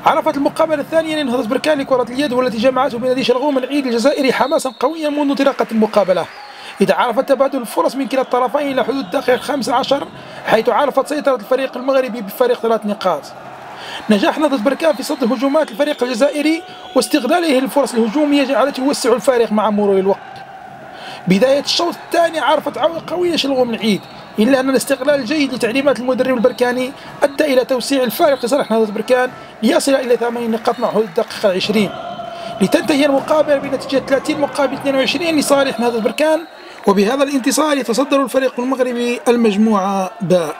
عرفت المقابلة الثانية لنهضة بركان لكرة اليد والتي جمعته بنادي شلغوم العيد الجزائري حماسا قويا منذ انطلاقة المقابلة، إذ عرفت تبادل الفرص من كلا الطرفين إلى حدود الدقيقة 15، حيث عرفت سيطرة الفريق المغربي بفارق 3 نقاط. نجاح نهضة بركان في صد هجمات الفريق الجزائري واستغلاله للفرص الهجومية جعلته يوسع الفارق مع مرور الوقت. بداية الشوط الثاني عرفت عودة قوية شلغوم العيد، إلا أن الاستغلال الجيد لتعليمات المدرب البركاني أدى إلى توسيع الفارق لصالح نهضة بركان ليصل إلى 8 نقاط مع حدود الدقيقة 20، لتنتهي المقابلة بنتيجة 30 مقابل 22 لصالح نهضة بركان. وبهذا الانتصار يتصدر الفريق المغربي المجموعة باء.